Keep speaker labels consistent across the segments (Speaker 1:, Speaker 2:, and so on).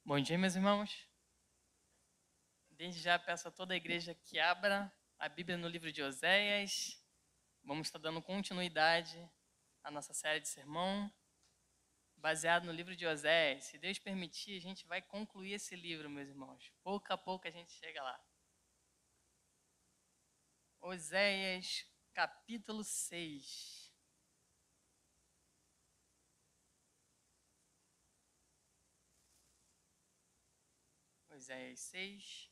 Speaker 1: Bom dia, meus irmãos. Desde já peço a toda a igreja que abra a Bíblia no livro de Oséias. Vamos estar dando continuidade à nossa série de sermão, baseado no livro de Oséias. Se Deus permitir, a gente vai concluir esse livro, meus irmãos. Pouco a pouco a gente chega lá. Oséias, capítulo 6. Oséias 6.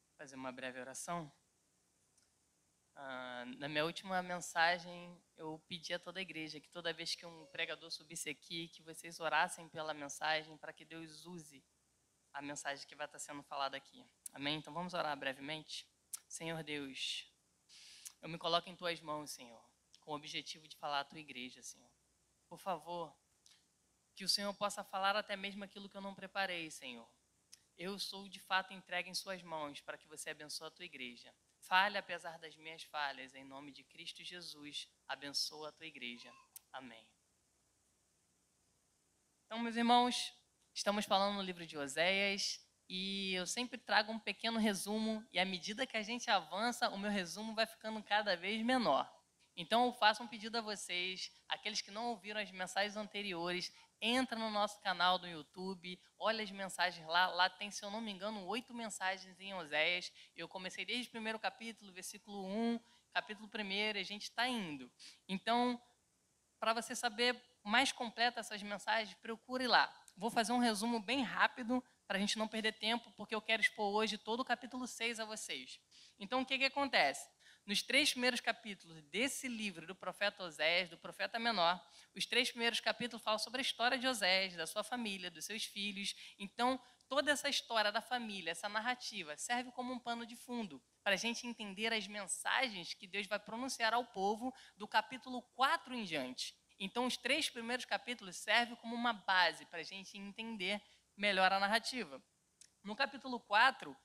Speaker 1: Vou fazer uma breve oração. Na minha última mensagem, eu pedi a toda a igreja que toda vez que um pregador subisse aqui, que vocês orassem pela mensagem, para que Deus use a mensagem que vai estar sendo falada aqui. Amém? Então vamos orar brevemente. Senhor Deus, eu me coloco em Tuas mãos, Senhor, com o objetivo de falar à Tua igreja, Senhor. Por favor, que o Senhor possa falar até mesmo aquilo que eu não preparei, Senhor. Eu sou de fato entregue em Suas mãos para que você abençoe a Tua igreja. Fale apesar das minhas falhas, em nome de Cristo Jesus, abençoa a Tua igreja. Amém. Então, meus irmãos, estamos falando no livro de Oséias e eu sempre trago um pequeno resumo e à medida que a gente avança, o meu resumo vai ficando cada vez menor. Então, eu faço um pedido a vocês, aqueles que não ouviram as mensagens anteriores, entra no nosso canal do YouTube, olha as mensagens lá. Lá tem, se eu não me engano, 8 mensagens em Oséias. Eu comecei desde o primeiro capítulo, versículo 1, capítulo 1, a gente está indo. Então, para você saber mais completa essas mensagens, procure lá. Vou fazer um resumo bem rápido para a gente não perder tempo, porque eu quero expor hoje todo o capítulo 6 a vocês. Então, o que acontece? Nos 3 primeiros capítulos desse livro do profeta Oséias, do profeta menor, os 3 primeiros capítulos falam sobre a história de Oséias, da sua família, dos seus filhos. Então, toda essa história da família, essa narrativa, serve como um pano de fundo para a gente entender as mensagens que Deus vai pronunciar ao povo do capítulo 4 em diante. Então, os 3 primeiros capítulos servem como uma base para a gente entender melhor a narrativa. No capítulo 4,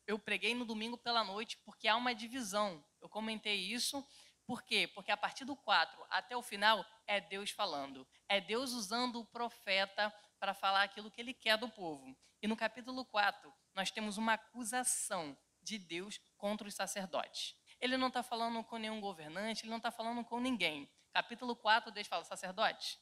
Speaker 1: eu preguei no domingo pela noite porque há uma divisão. Eu comentei isso, por quê? Porque a partir do 4 até o final é Deus falando. É Deus usando o profeta para falar aquilo que ele quer do povo. E no capítulo 4, nós temos uma acusação de Deus contra os sacerdotes. Ele não está falando com nenhum governante, ele não está falando com ninguém. Capítulo 4, Deus fala: sacerdotes,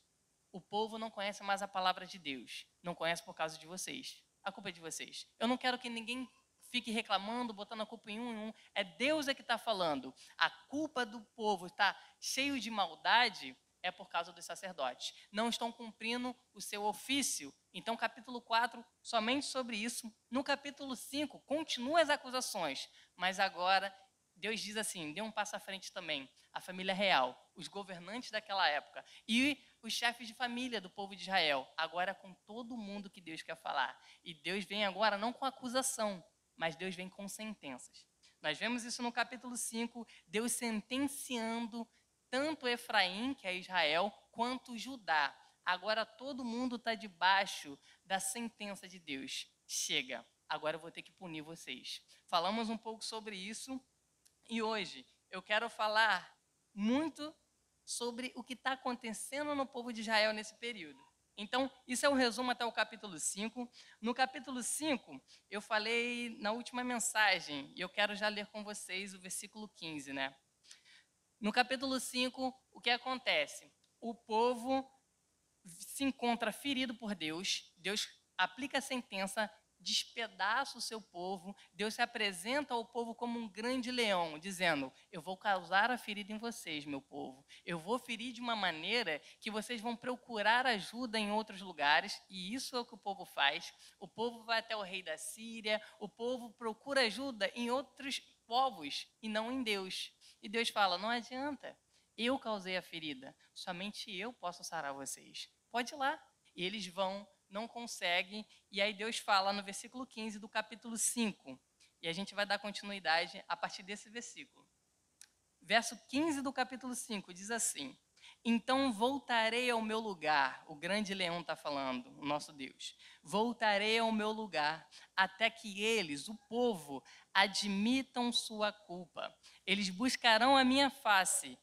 Speaker 1: o povo não conhece mais a palavra de Deus. Não conhece por causa de vocês. A culpa é de vocês. Eu não quero que ninguém fique reclamando, botando a culpa em um. É Deus que está falando. A culpa do povo está cheio de maldade é por causa dos sacerdotes. Não estão cumprindo o seu ofício. Então, capítulo 4, somente sobre isso. No capítulo 5, continua as acusações. Mas agora, Deus diz assim, dê um passo à frente também. A família real, os governantes daquela época e os chefes de família do povo de Israel. Agora com todo mundo que Deus quer falar. E Deus vem agora não com acusação, mas Deus vem com sentenças. Nós vemos isso no capítulo 5, Deus sentenciando tanto Efraim, que é Israel, quanto Judá. Agora todo mundo está debaixo da sentença de Deus. Chega, agora eu vou ter que punir vocês. Falamos um pouco sobre isso e hoje eu quero falar muito sobre o que está acontecendo no povo de Israel nesse período. Então, isso é um resumo até o capítulo 5. No capítulo 5, eu falei na última mensagem, e eu quero já ler com vocês o versículo 15, né? No capítulo 5, o que acontece? O povo se encontra ferido por Deus, Deus aplica a sentença, despedaça o seu povo, Deus se apresenta ao povo como um grande leão, dizendo: eu vou causar a ferida em vocês, meu povo. Eu vou ferir de uma maneira que vocês vão procurar ajuda em outros lugares, e isso é o que o povo faz. O povo vai até o rei da Síria, o povo procura ajuda em outros povos e não em Deus. E Deus fala: não adianta. Eu causei a ferida, somente eu posso sarar vocês. Pode ir lá. E eles vão, não conseguem, e aí Deus fala no versículo 15 do capítulo 5. E a gente vai dar continuidade a partir desse versículo. Verso 15 do capítulo 5 diz assim: Então voltarei ao meu lugar. O grande leão está falando, o nosso Deus. Voltarei ao meu lugar, até que eles, o povo, admitam sua culpa. Eles buscarão a minha face.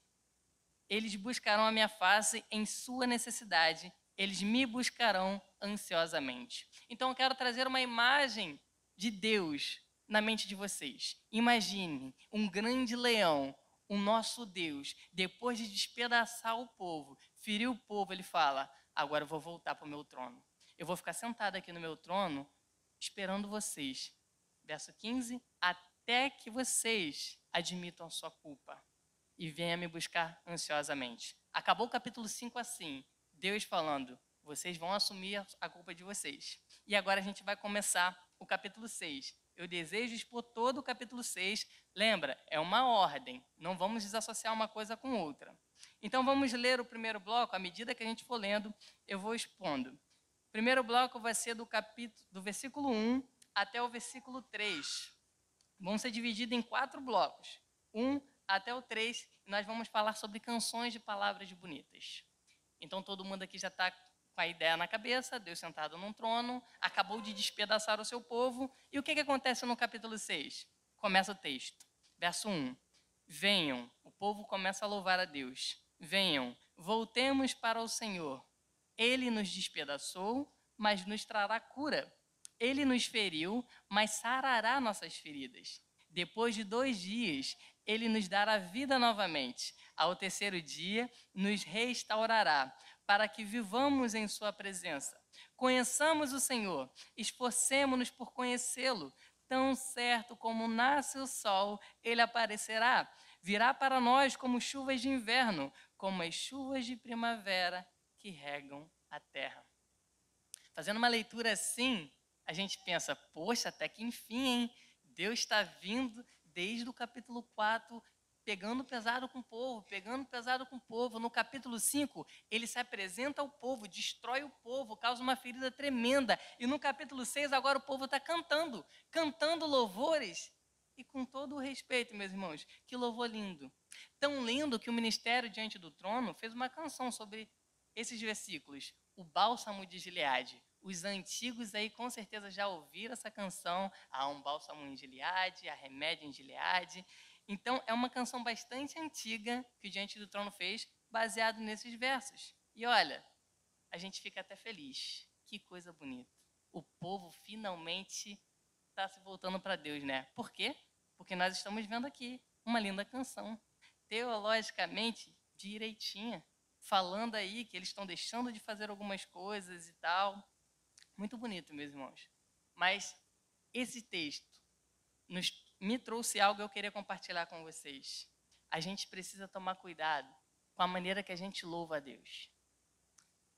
Speaker 1: Eles buscarão a minha face em sua necessidade. Eles me buscarão ansiosamente. Então eu quero trazer uma imagem de Deus na mente de vocês. Imagine um grande leão, o nosso Deus, depois de despedaçar o povo, ferir o povo, ele fala: agora eu vou voltar para o meu trono. Eu vou ficar sentado aqui no meu trono, esperando vocês. Verso 15: até que vocês admitam a sua culpa e venha me buscar ansiosamente. Acabou o capítulo 5 assim, Deus falando: vocês vão assumir a culpa de vocês. E agora a gente vai começar o capítulo 6. Eu desejo expor todo o capítulo 6. Lembra, é uma ordem, não vamos desassociar uma coisa com outra. Então vamos ler o primeiro bloco, à medida que a gente for lendo, eu vou expondo. O primeiro bloco vai ser do versículo 1 até o versículo 3. Vão ser divididos em 4 blocos. 1 até o 3, e nós vamos falar sobre canções de palavras bonitas. Então todo mundo aqui já está com a ideia na cabeça, Deus sentado num trono, acabou de despedaçar o seu povo, e o que acontece no capítulo 6? Começa o texto, verso 1. Venham, o povo começa a louvar a Deus. Venham, voltemos para o Senhor. Ele nos despedaçou, mas nos trará cura. Ele nos feriu, mas sarará nossas feridas. Depois de 2 dias, ele nos dará vida novamente. Ao terceiro dia, nos restaurará, para que vivamos em sua presença. Conheçamos o Senhor, esforcemo-nos por conhecê-lo. Tão certo como nasce o sol, ele aparecerá. Virá para nós como chuvas de inverno, como as chuvas de primavera que regam a terra. Fazendo uma leitura assim, a gente pensa: poxa, até que enfim, hein? Deus está vindo desde o capítulo 4, pegando pesado com o povo, pegando pesado com o povo. No capítulo 5, ele se apresenta ao povo, destrói o povo, causa uma ferida tremenda. E no capítulo 6, agora o povo está cantando, cantando louvores. E com todo o respeito, meus irmãos, que louvor lindo. Tão lindo que o Ministério Diante do Trono fez uma canção sobre esses versículos, o Bálsamo de Gileade. Os antigos aí com certeza já ouviram essa canção, há um bálsamo em Gileade, há remédio em Gileade. Então é uma canção bastante antiga que o Diante do Trono fez, baseado nesses versos. E olha, a gente fica até feliz. Que coisa bonita. O povo finalmente está se voltando para Deus, né? Por quê? Porque nós estamos vendo aqui uma linda canção, teologicamente direitinha, falando aí que eles estão deixando de fazer algumas coisas e tal. Muito bonito, meus irmãos. Mas esse texto me trouxe algo que eu queria compartilhar com vocês. A gente precisa tomar cuidado com a maneira que a gente louva a Deus.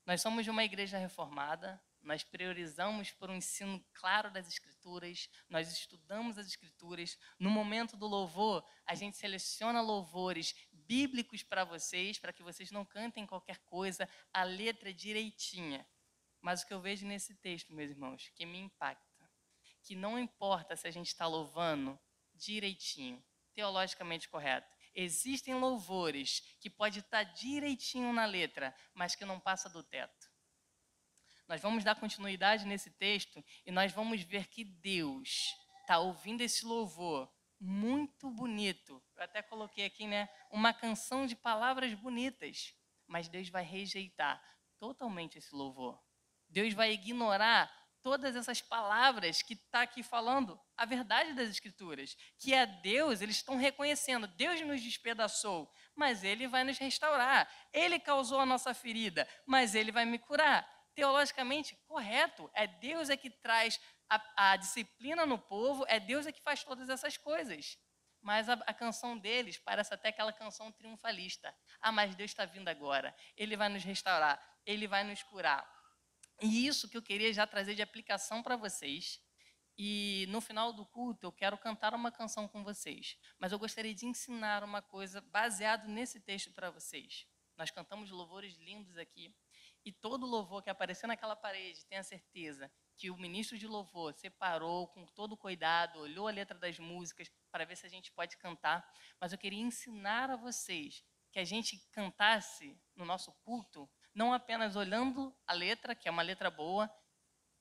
Speaker 1: Nós somos de uma igreja reformada, nós priorizamos por um ensino claro das Escrituras, nós estudamos as Escrituras. No momento do louvor, a gente seleciona louvores bíblicos para que vocês não cantem qualquer coisa, a letra direitinha. Mas o que eu vejo nesse texto, meus irmãos, que me impacta, que não importa se a gente está louvando direitinho, teologicamente correto. Existem louvores que pode estar direitinho na letra, mas que não passa do teto. Nós vamos dar continuidade nesse texto e nós vamos ver que Deus está ouvindo esse louvor muito bonito. Eu até coloquei aqui, né, uma canção de palavras bonitas, mas Deus vai rejeitar totalmente esse louvor. Deus vai ignorar todas essas palavras que está aqui falando a verdade das Escrituras, que é Deus, eles estão reconhecendo, Deus nos despedaçou, mas Ele vai nos restaurar. Ele causou a nossa ferida, mas Ele vai me curar. Teologicamente, correto, é Deus que traz a disciplina no povo, é Deus que faz todas essas coisas. Mas a canção deles parece até aquela canção triunfalista. Ah, mas Deus está vindo agora, Ele vai nos restaurar, Ele vai nos curar. E isso que eu queria já trazer de aplicação para vocês. E no final do culto eu quero cantar uma canção com vocês. Mas eu gostaria de ensinar uma coisa baseado nesse texto para vocês. Nós cantamos louvores lindos aqui. E todo louvor que aparecer naquela parede, tenha certeza que o ministro de louvor separou com todo cuidado, olhou a letra das músicas para ver se a gente pode cantar. Mas eu queria ensinar a vocês que a gente cantasse no nosso culto, não apenas olhando a letra, que é uma letra boa,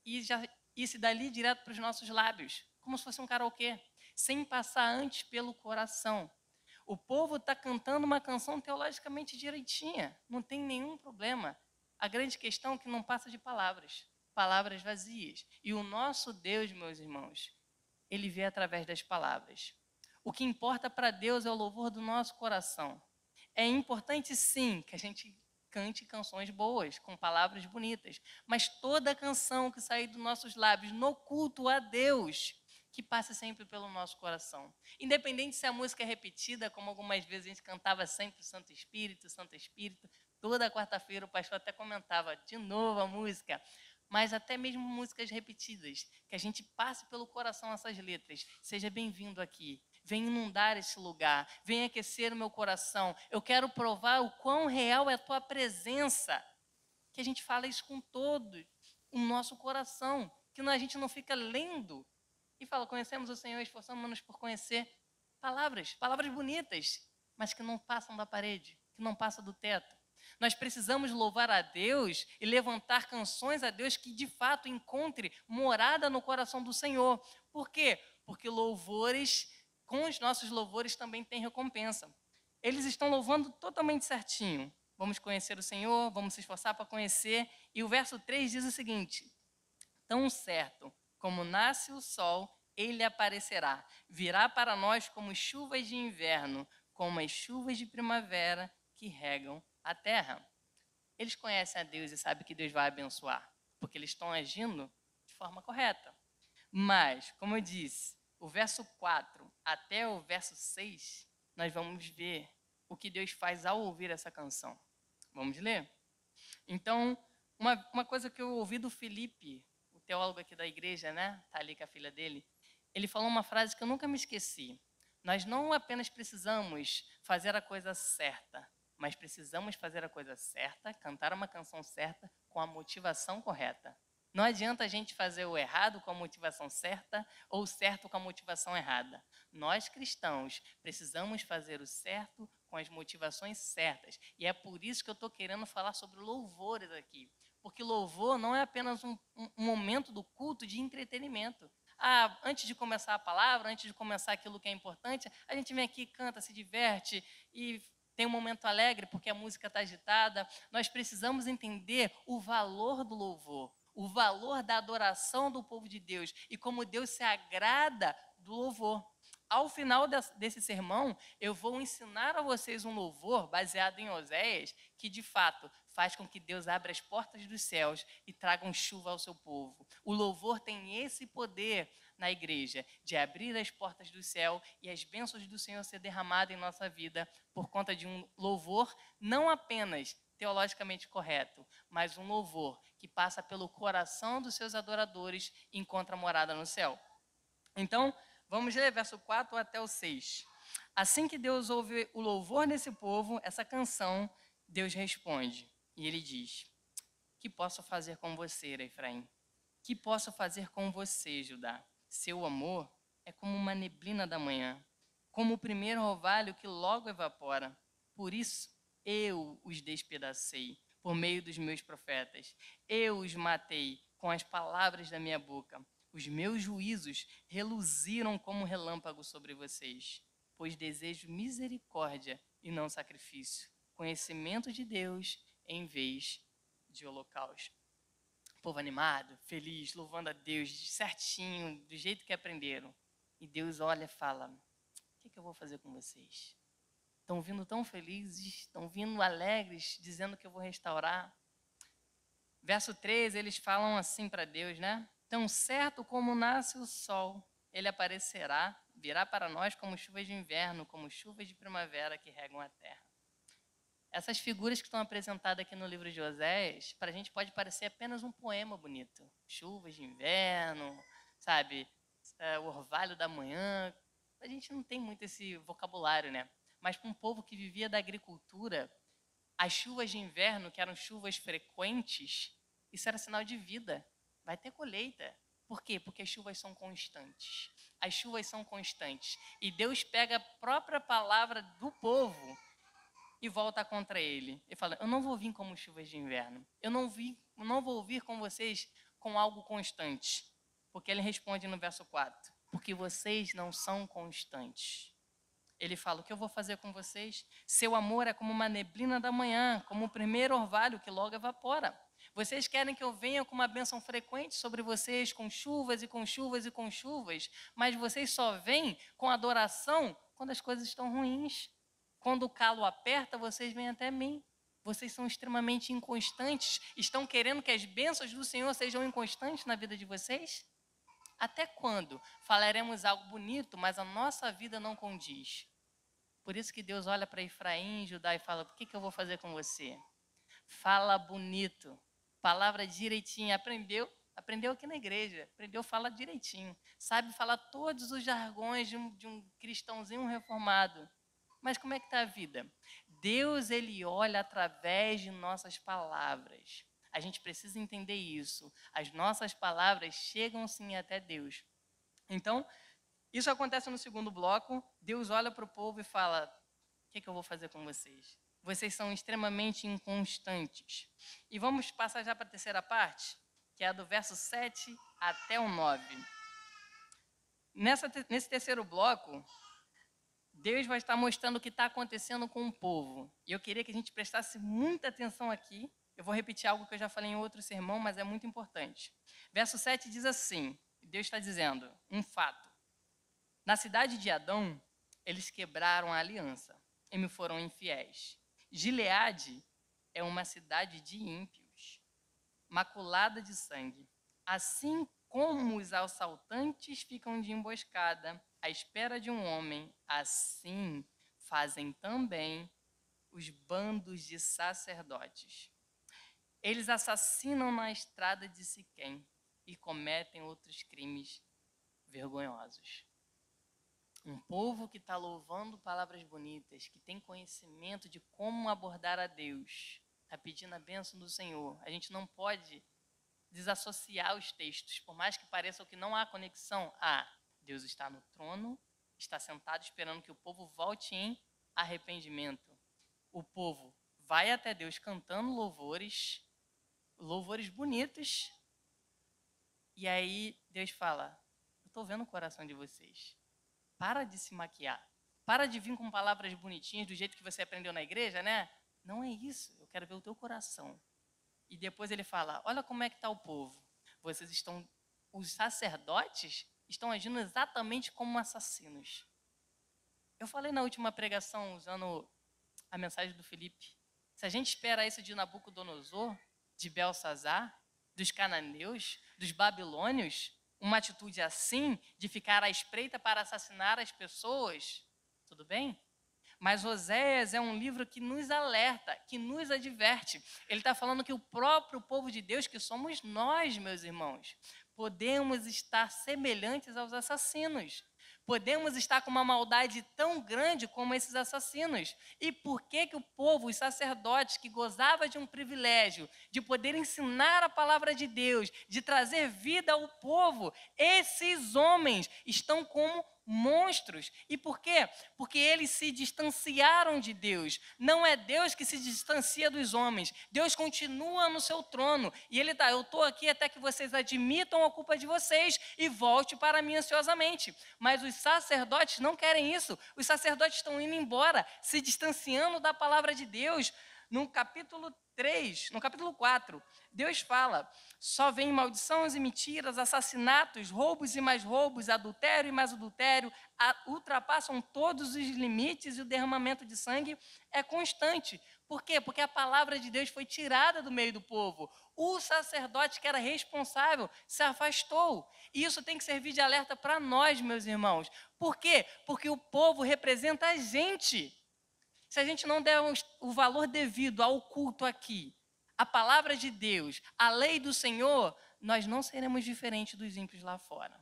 Speaker 1: e já isse dali direto para os nossos lábios, como se fosse um karaokê, sem passar antes pelo coração. O povo está cantando uma canção teologicamente direitinha, não tem nenhum problema. A grande questão é que não passa de palavras, palavras vazias. E o nosso Deus, meus irmãos, ele vê através das palavras. O que importa para Deus é o louvor do nosso coração. É importante, sim, que a gente cante canções boas, com palavras bonitas, mas toda canção que sair dos nossos lábios no culto a Deus, que passe sempre pelo nosso coração. Independente se a música é repetida, como algumas vezes a gente cantava sempre Santo Espírito, Santo Espírito, toda quarta-feira o pastor até comentava de novo a música, mas até mesmo músicas repetidas, que a gente passe pelo coração essas letras. Seja bem-vindo aqui. Vem inundar esse lugar, vem aquecer o meu coração. Eu quero provar o quão real é a tua presença. Que a gente fala isso com todo o nosso coração, que a gente não fica lendo e fala, conhecemos o Senhor, esforçamos-nos por conhecer palavras bonitas, mas que não passam da parede, que não passam do teto. Nós precisamos louvar a Deus e levantar canções a Deus que de fato encontre morada no coração do Senhor. Por quê? Porque com os nossos louvores também tem recompensa. Eles estão louvando totalmente certinho. Vamos conhecer o Senhor, vamos se esforçar para conhecer. E o verso 3 diz o seguinte: tão certo como nasce o sol, ele aparecerá. Virá para nós como chuvas de inverno, como as chuvas de primavera que regam a terra. Eles conhecem a Deus e sabem que Deus vai abençoar, porque eles estão agindo de forma correta. Mas, como eu disse, o verso 4 até o verso 6, nós vamos ver o que Deus faz ao ouvir essa canção. Vamos ler? Então, uma coisa que eu ouvi do Felipe, o teólogo aqui da igreja, né? Tá ali com a filha dele. Ele falou uma frase que eu nunca me esqueci. Nós não apenas precisamos fazer a coisa certa, mas precisamos fazer a coisa certa, cantar uma canção certa com a motivação correta. Não adianta a gente fazer o errado com a motivação certa ou o certo com a motivação errada. Nós cristãos precisamos fazer o certo com as motivações certas. E é por isso que eu estou querendo falar sobre louvores aqui. Porque louvor não é apenas um momento do culto de entretenimento. Antes de começar a palavra, antes de começar aquilo que é importante, a gente vem aqui, canta, se diverte e tem um momento alegre porque a música está agitada. Nós precisamos entender o valor do louvor, o valor da adoração do povo de Deus e como Deus se agrada do louvor. Ao final desse sermão, eu vou ensinar a vocês um louvor baseado em Oséias, que de fato faz com que Deus abra as portas dos céus e traga chuva ao seu povo. O louvor tem esse poder na igreja, de abrir as portas do céu e as bênçãos do Senhor ser derramadas em nossa vida por conta de um louvor não apenas teologicamente correto, mas um louvor que passa pelo coração dos seus adoradores e encontra morada no céu. Então, vamos ler verso 4 até o 6. Assim que Deus ouve o louvor desse povo, essa canção, Deus responde. E ele diz: que posso fazer com você, Efraim? Que posso fazer com você, Judá? Seu amor é como uma neblina da manhã, como o primeiro orvalho que logo evapora. Por isso, eu os despedacei por meio dos meus profetas. Eu os matei com as palavras da minha boca. Os meus juízos reluziram como relâmpago sobre vocês, pois desejo misericórdia e não sacrifício, conhecimento de Deus em vez de holocausto. Povo animado, feliz, louvando a Deus certinho, do jeito que aprenderam. E Deus olha e fala: o que eu vou fazer com vocês? Estão vindo tão felizes, estão vindo alegres, dizendo que eu vou restaurar. Verso 13, eles falam assim para Deus, né? Tão certo como nasce o sol, ele aparecerá, virá para nós como chuvas de inverno, como chuvas de primavera que regam a terra. Essas figuras que estão apresentadas aqui no livro de Oséias, para a gente pode parecer apenas um poema bonito. Chuvas de inverno, sabe? O orvalho da manhã. A gente não tem muito esse vocabulário, né? Mas para um povo que vivia da agricultura, as chuvas de inverno, que eram chuvas frequentes, isso era sinal de vida. Vai ter colheita. Por quê? Porque as chuvas são constantes. As chuvas são constantes. E Deus pega a própria palavra do povo e volta contra ele. Ele fala, eu não vou vir como chuvas de inverno. Eu não vou vir com vocês com algo constante. Porque ele responde no verso 4, porque vocês não são constantes. Ele fala, o que eu vou fazer com vocês? Seu amor é como uma neblina da manhã, como o primeiro orvalho que logo evapora. Vocês querem que eu venha com uma bênção frequente sobre vocês, com chuvas e com chuvas e com chuvas, mas vocês só vêm com adoração quando as coisas estão ruins. Quando o calo aperta, vocês vêm até mim. Vocês são extremamente inconstantes. Estão querendo que as bênçãos do Senhor sejam inconstantes na vida de vocês? Até quando falaremos algo bonito, mas a nossa vida não condiz? Por isso que Deus olha para Efraim e Judá e fala, o que eu vou fazer com você? Fala bonito, palavra direitinho, aprendeu aqui na igreja, aprendeu a falar direitinho, sabe falar todos os jargões de um cristãozinho reformado. Mas como é que está a vida? Deus, ele olha através de nossas palavras. A gente precisa entender isso. As nossas palavras chegam sim até Deus. Então, isso acontece no segundo bloco. Deus olha para o povo e fala, o que eu vou fazer com vocês? Vocês são extremamente inconstantes. E vamos passar já para a terceira parte, que é a do verso 7 até o 9. Nesse terceiro bloco, Deus vai estar mostrando o que está acontecendo com o povo. E eu queria que a gente prestasse muita atenção aqui. Eu vou repetir algo que eu já falei em outro sermão, mas é muito importante. Verso 7 diz assim, Deus está dizendo, um fato. Na cidade de Adão, eles quebraram a aliança e me foram infiéis. Gileade é uma cidade de ímpios, maculada de sangue. Assim como os assaltantes ficam de emboscada à espera de um homem, assim fazem também os bandos de sacerdotes. Eles assassinam na estrada de Siquém e cometem outros crimes vergonhosos. Um povo que está louvando palavras bonitas, que tem conhecimento de como abordar a Deus, está pedindo a bênção do Senhor. A gente não pode desassociar os textos, por mais que pareça que não há conexão. Deus está no trono, está sentado esperando que o povo volte em arrependimento. O povo vai até Deus cantando louvores bonitos, e aí Deus fala, eu estou vendo o coração de vocês. Para de se maquiar. Para de vir com palavras bonitinhas do jeito que você aprendeu na igreja, né? Não é isso. Eu quero ver o teu coração. E depois ele fala, olha como é que está o povo. Os sacerdotes estão agindo exatamente como assassinos. Eu falei na última pregação, usando a mensagem do Felipe, se a gente espera isso de Nabucodonosor, de Belsazar, dos cananeus, dos babilônios, uma atitude assim, de ficar à espreita para assassinar as pessoas, tudo bem? Mas Oséias é um livro que nos alerta, que nos adverte. Ele está falando que o próprio povo de Deus, que somos nós, meus irmãos, podemos estar semelhantes aos assassinos. Podemos estar com uma maldade tão grande como esses assassinos. E por que o povo, os sacerdotes, que gozava de um privilégio de poder ensinar a palavra de Deus, de trazer vida ao povo, esses homens estão como monstros. E por quê? Porque eles se distanciaram de Deus. Não é Deus que se distancia dos homens. Deus continua no seu trono. E ele eu estou aqui até que vocês admitam a culpa de vocês e volte para mim ansiosamente. Mas os sacerdotes não querem isso. Os sacerdotes estão indo embora, se distanciando da palavra de Deus. No capítulo 4, Deus fala, só vem maldições e mentiras, assassinatos, roubos e mais roubos, adultério e mais adultério, ultrapassam todos os limites e o derramamento de sangue é constante. Por quê? Porque a palavra de Deus foi tirada do meio do povo. O sacerdote que era responsável se afastou. E isso tem que servir de alerta para nós, meus irmãos. Por quê? Porque o povo representa a gente. Se a gente não der o valor devido ao culto aqui, a palavra de Deus, a lei do Senhor, nós não seremos diferentes dos ímpios lá fora.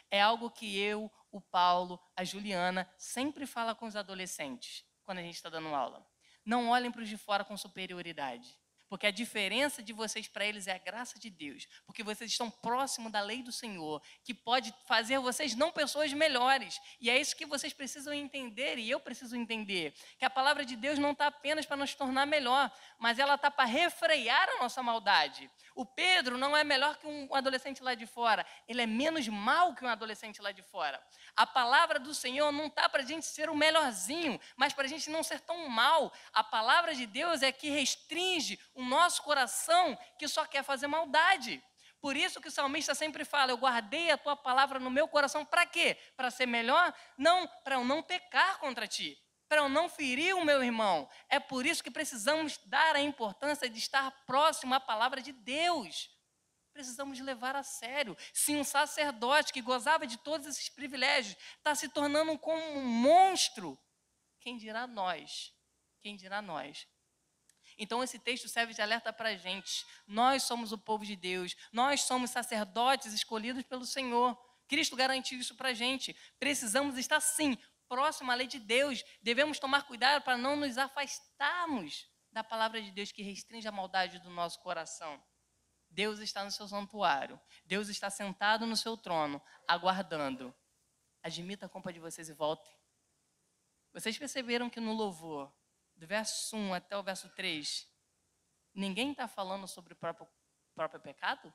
Speaker 1: É algo que eu, o Paulo, a Juliana, sempre fala com os adolescentes, quando a gente está dando aula. Não olhem para os de fora com superioridade. Porque a diferença de vocês para eles é a graça de Deus. Porque vocês estão próximos da lei do Senhor, que pode fazer vocês não pessoas melhores. E é isso que vocês precisam entender, e eu preciso entender. Que a palavra de Deus não está apenas para nos tornar melhor, mas ela está para refrear a nossa maldade. O Pedro não é melhor que um adolescente lá de fora. Ele é menos mal que um adolescente lá de fora. A palavra do Senhor não está para a gente ser o melhorzinho, mas para a gente não ser tão mal. A palavra de Deus é que restringe o nosso coração que só quer fazer maldade. Por isso que o salmista sempre fala, eu guardei a tua palavra no meu coração, para quê? Para ser melhor? Não, para eu não pecar contra ti, para eu não ferir o meu irmão. É por isso que precisamos dar a importância de estar próximo à palavra de Deus. Precisamos levar a sério. Se um sacerdote que gozava de todos esses privilégios está se tornando como um monstro, quem dirá nós? Quem dirá nós? Então esse texto serve de alerta para a gente. Nós somos o povo de Deus. Nós somos sacerdotes escolhidos pelo Senhor. Cristo garantiu isso para a gente. Precisamos estar, sim, próximo à lei de Deus. Devemos tomar cuidado para não nos afastarmos da palavra de Deus que restringe a maldade do nosso coração. Deus está no seu santuário. Deus está sentado no seu trono, aguardando. Admita a culpa de vocês e voltem. Vocês perceberam que no louvor, do verso 1 até o verso 3, ninguém está falando sobre o próprio pecado?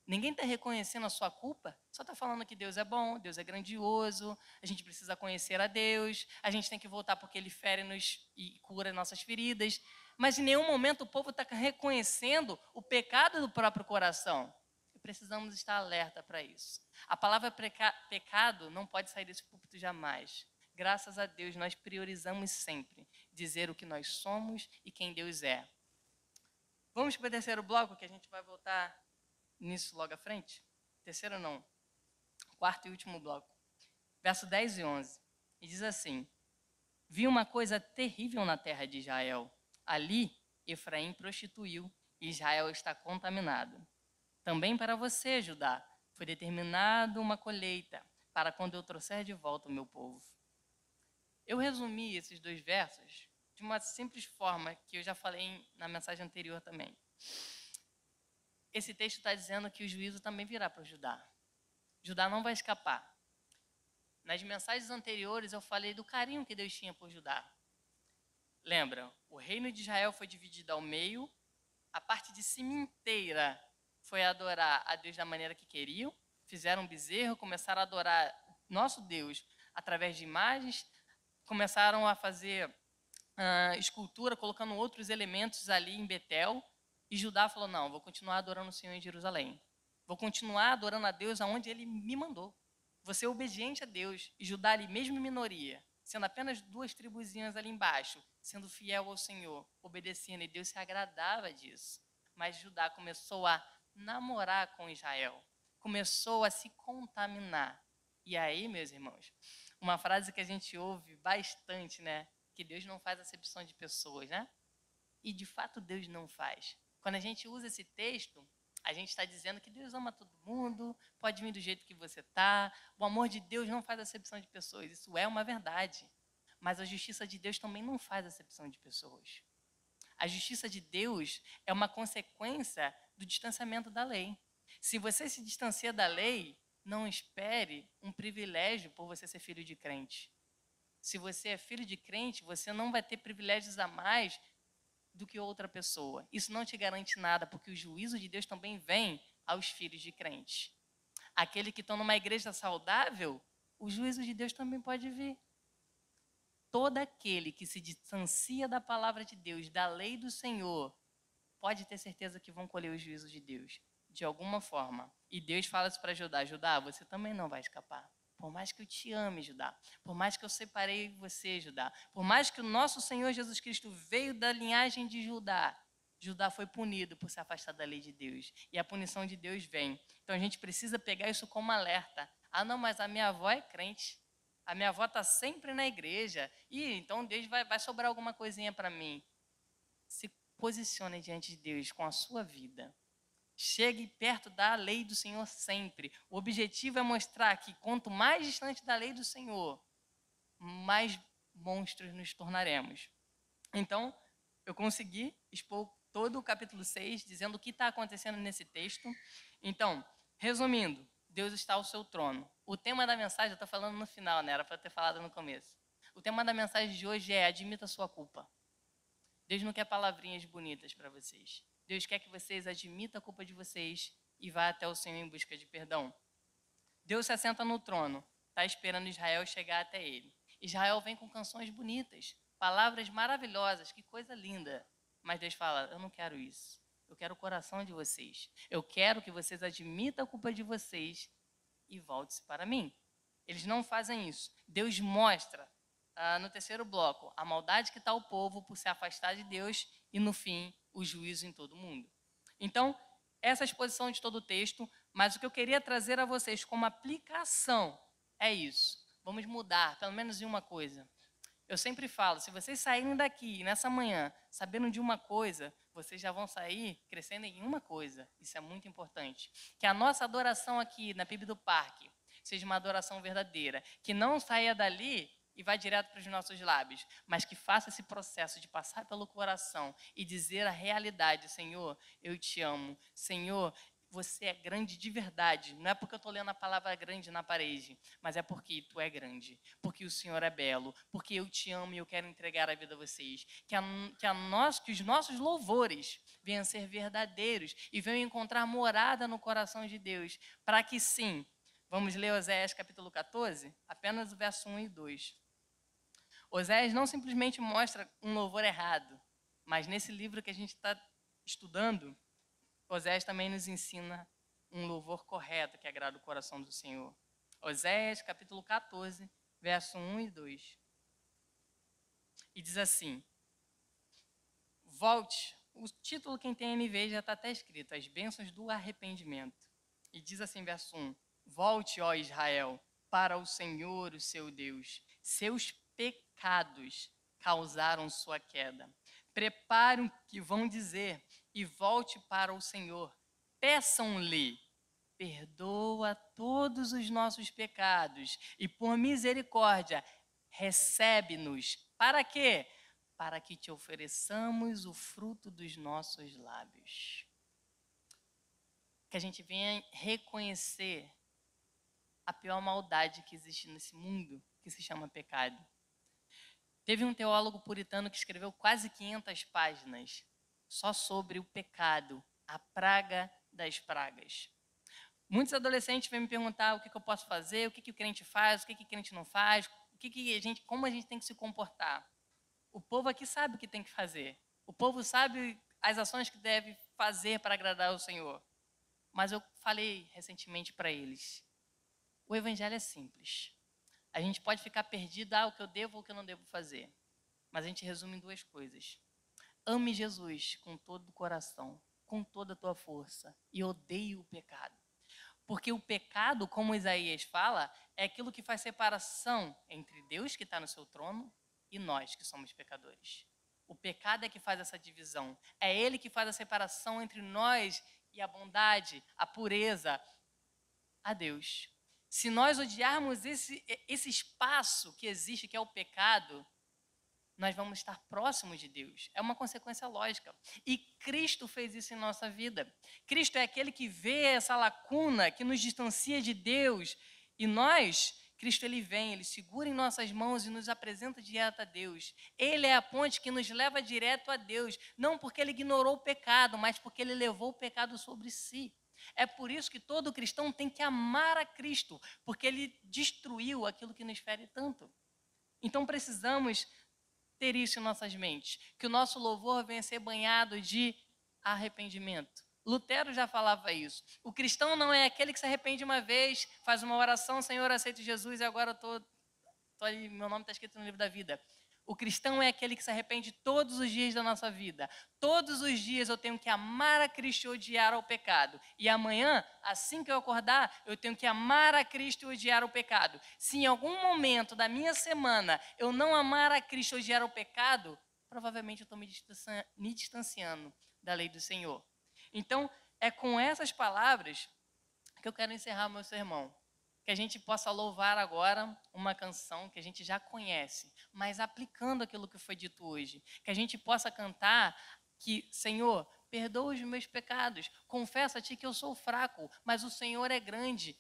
Speaker 1: Ninguém está reconhecendo a sua culpa? Só está falando que Deus é bom, Deus é grandioso, a gente precisa conhecer a Deus, a gente tem que voltar porque Ele fere-nos e cura nossas feridas. Mas em nenhum momento o povo está reconhecendo o pecado do próprio coração. E precisamos estar alerta para isso. A palavra pecado não pode sair desse púlpito jamais. Graças a Deus, nós priorizamos sempre dizer o que nós somos e quem Deus é. Vamos para o terceiro bloco, que a gente vai voltar nisso logo à frente? Terceiro não, quarto e último bloco. Verso 10 e 11. E diz assim: vi uma coisa terrível na terra de Israel. Ali, Efraim prostituiu e Israel está contaminado. Também para você, Judá, foi determinada uma colheita para quando eu trouxer de volta o meu povo. Eu resumi esses dois versos de uma simples forma que eu já falei na mensagem anterior também. Esse texto está dizendo que o juízo também virá para Judá. Judá não vai escapar. Nas mensagens anteriores eu falei do carinho que Deus tinha por Judá. Lembra? O reino de Israel foi dividido ao meio. A parte de cima inteira foi adorar a Deus da maneira que queriam. Fizeram um bezerro, começaram a adorar nosso Deus através de imagens. Começaram a fazer escultura, colocando outros elementos ali em Betel. E Judá falou, não, vou continuar adorando o Senhor em Jerusalém. Vou continuar adorando a Deus aonde Ele me mandou. Vou ser obediente a Deus. E Judá ali, mesmo em minoria, sendo apenas 2 tribuzinhas ali embaixo, sendo fiel ao Senhor, obedecendo, e Deus se agradava disso. Mas Judá começou a namorar com Israel. Começou a se contaminar. E aí, meus irmãos, uma frase que a gente ouve bastante, né? Que Deus não faz acepção de pessoas, né? E de fato Deus não faz. Quando a gente usa esse texto, a gente está dizendo que Deus ama todo mundo, pode vir do jeito que você está. O amor de Deus não faz acepção de pessoas. Isso é uma verdade. Mas a justiça de Deus também não faz acepção de pessoas. A justiça de Deus é uma consequência do distanciamento da lei. Se você se distancia da lei, não espere um privilégio por você ser filho de crente. Se você é filho de crente, você não vai ter privilégios a mais do que outra pessoa. Isso não te garante nada, porque o juízo de Deus também vem aos filhos de crente. Aquele que estão numa igreja saudável, o juízo de Deus também pode vir. Todo aquele que se distancia da palavra de Deus, da lei do Senhor, pode ter certeza que vão colher o juízo de Deus, de alguma forma. E Deus fala isso para Judá, Judá, você também não vai escapar. Por mais que eu te ame, Judá, por mais que eu separei você, Judá, por mais que o nosso Senhor Jesus Cristo veio da linhagem de Judá, Judá foi punido por se afastar da lei de Deus. E a punição de Deus vem. Então a gente precisa pegar isso como alerta. Ah, não, mas a minha avó é crente. A minha avó está sempre na igreja. E então Deus vai sobrar alguma coisinha para mim. Se posicione diante de Deus com a sua vida. Chegue perto da lei do Senhor sempre. O objetivo é mostrar que quanto mais distante da lei do Senhor, mais monstros nos tornaremos. Então, eu consegui expor todo o capítulo 6, dizendo o que está acontecendo nesse texto. Então, resumindo, Deus está ao seu trono. O tema da mensagem, eu estou falando no final, né? Era para ter falado no começo. O tema da mensagem de hoje é: admita a sua culpa. Deus não quer palavrinhas bonitas para vocês. Deus quer que vocês admitam a culpa de vocês e vá até o Senhor em busca de perdão. Deus se assenta no trono, está esperando Israel chegar até ele. Israel vem com canções bonitas, palavras maravilhosas, que coisa linda. Mas Deus fala: eu não quero isso. Eu quero o coração de vocês. Eu quero que vocês admitam a culpa de vocês e volte-se para mim. Eles não fazem isso. Deus mostra, no terceiro bloco, a maldade que está o povo por se afastar de Deus e, no fim, o juízo em todo mundo. Então, essa é a exposição de todo o texto, mas o que eu queria trazer a vocês como aplicação é isso. Vamos mudar, pelo menos em uma coisa. Eu sempre falo, se vocês saírem daqui nessa manhã sabendo de uma coisa, vocês já vão sair crescendo em uma coisa. Isso é muito importante. Que a nossa adoração aqui na PIB do Parque seja uma adoração verdadeira. Que não saia dali e vá direto para os nossos lábios, mas que faça esse processo de passar pelo coração e dizer a realidade: Senhor, eu te amo. Senhor, você é grande de verdade. Não é porque eu estou lendo a palavra grande na parede, mas é porque tu é grande, porque o Senhor é belo, porque eu te amo e eu quero entregar a vida a vocês. Que os nossos louvores venham a ser verdadeiros e venham encontrar morada no coração de Deus, para que sim, vamos ler Oséias capítulo 14, apenas o verso 1 e 2. Oséias não simplesmente mostra um louvor errado, mas nesse livro que a gente está estudando, Oséias também nos ensina um louvor correto que agrada o coração do Senhor. Oséias, capítulo 14, verso 1 e 2. E diz assim: volte, o título quem tem NV já está até escrito, as bênçãos do arrependimento. E diz assim, verso 1, volte, ó Israel, para o Senhor, o seu Deus. Seus pecados causaram sua queda. Prepare o que vão dizer e volte para o Senhor. Peçam-lhe, perdoa todos os nossos pecados e por misericórdia recebe-nos. Para quê? Para que te ofereçamos o fruto dos nossos lábios. Que a gente venha reconhecer a pior maldade que existe nesse mundo, que se chama pecado. Teve um teólogo puritano que escreveu quase 500 páginas só sobre o pecado, a praga das pragas. Muitos adolescentes vêm me perguntar o que eu posso fazer, o que o crente faz, o que o crente não faz, como a gente tem que se comportar. O povo aqui sabe o que tem que fazer. O povo sabe as ações que deve fazer para agradar ao Senhor. Mas eu falei recentemente para eles, o evangelho é simples. A gente pode ficar perdido, o que eu devo ou o que eu não devo fazer. Mas a gente resume em duas coisas. Ame Jesus com todo o coração, com toda a tua força, e odeie o pecado. Porque o pecado, como Isaías fala, é aquilo que faz separação entre Deus, que está no seu trono, e nós, que somos pecadores. O pecado é que faz essa divisão. É ele que faz a separação entre nós e a bondade, a pureza, a Deus. Se nós odiarmos esse espaço que existe, que é o pecado, nós vamos estar próximos de Deus. É uma consequência lógica. E Cristo fez isso em nossa vida. Cristo é aquele que vê essa lacuna que nos distancia de Deus. E nós, Cristo, ele vem, ele segura em nossas mãos e nos apresenta direto a Deus. Ele é a ponte que nos leva direto a Deus. Não porque ele ignorou o pecado, mas porque ele levou o pecado sobre si. É por isso que todo cristão tem que amar a Cristo, porque ele destruiu aquilo que nos fere tanto. Então precisamos ter isso em nossas mentes, que o nosso louvor venha a ser banhado de arrependimento. Lutero já falava isso. O cristão não é aquele que se arrepende uma vez, faz uma oração, Senhor, aceito Jesus e agora tô ali, meu nome está escrito no livro da vida. O cristão é aquele que se arrepende todos os dias da nossa vida. Todos os dias eu tenho que amar a Cristo e odiar ao pecado. E amanhã, assim que eu acordar, eu tenho que amar a Cristo e odiar o pecado. Se em algum momento da minha semana eu não amar a Cristo e odiar o pecado, provavelmente eu estou me distanciando da lei do Senhor. Então, é com essas palavras que eu quero encerrar meu sermão. Que a gente possa louvar agora uma canção que a gente já conhece, mas aplicando aquilo que foi dito hoje. Que a gente possa cantar que, Senhor, perdoa os meus pecados, confessa a Ti que eu sou fraco, mas o Senhor é grande,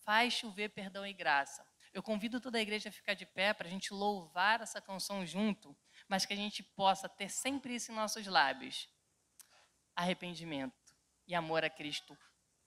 Speaker 1: faz chover perdão e graça. Eu convido toda a igreja a ficar de pé para a gente louvar essa canção junto, mas que a gente possa ter sempre isso em nossos lábios. Arrependimento e amor a Cristo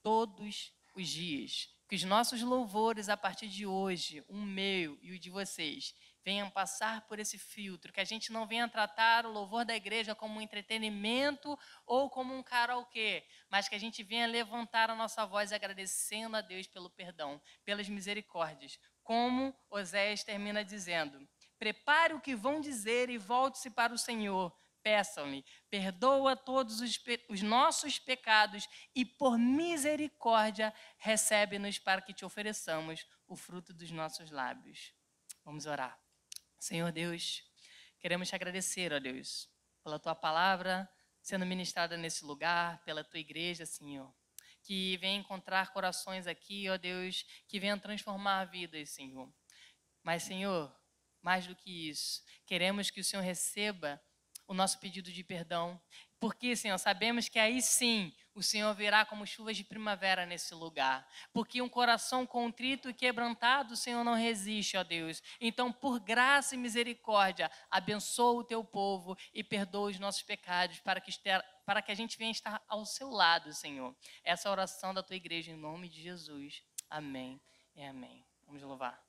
Speaker 1: todos os dias. Que os nossos louvores a partir de hoje, o meu e o de vocês, venham passar por esse filtro, que a gente não venha tratar o louvor da igreja como um entretenimento ou como um karaokê, mas que a gente venha levantar a nossa voz agradecendo a Deus pelo perdão, pelas misericórdias. Como Oséias termina dizendo: prepare o que vão dizer e volte-se para o Senhor. Peçam-lhe, perdoa todos os nossos pecados e, por misericórdia, recebe-nos para que te ofereçamos o fruto dos nossos lábios. Vamos orar. Senhor Deus, queremos te agradecer, ó Deus, pela tua palavra sendo ministrada nesse lugar, pela tua igreja, Senhor. Que venha encontrar corações aqui, ó Deus, que venham transformar vidas, Senhor. Mas, Senhor, mais do que isso, queremos que o Senhor receba o nosso pedido de perdão, porque, Senhor, sabemos que aí sim o Senhor virá como chuvas de primavera nesse lugar, porque um coração contrito e quebrantado o Senhor não resiste, ó Deus. Então, por graça e misericórdia, abençoa o teu povo e perdoa os nossos pecados, para que a gente venha estar ao seu lado, Senhor. Essa é a oração da tua igreja, em nome de Jesus. Amém e amém. Vamos louvar.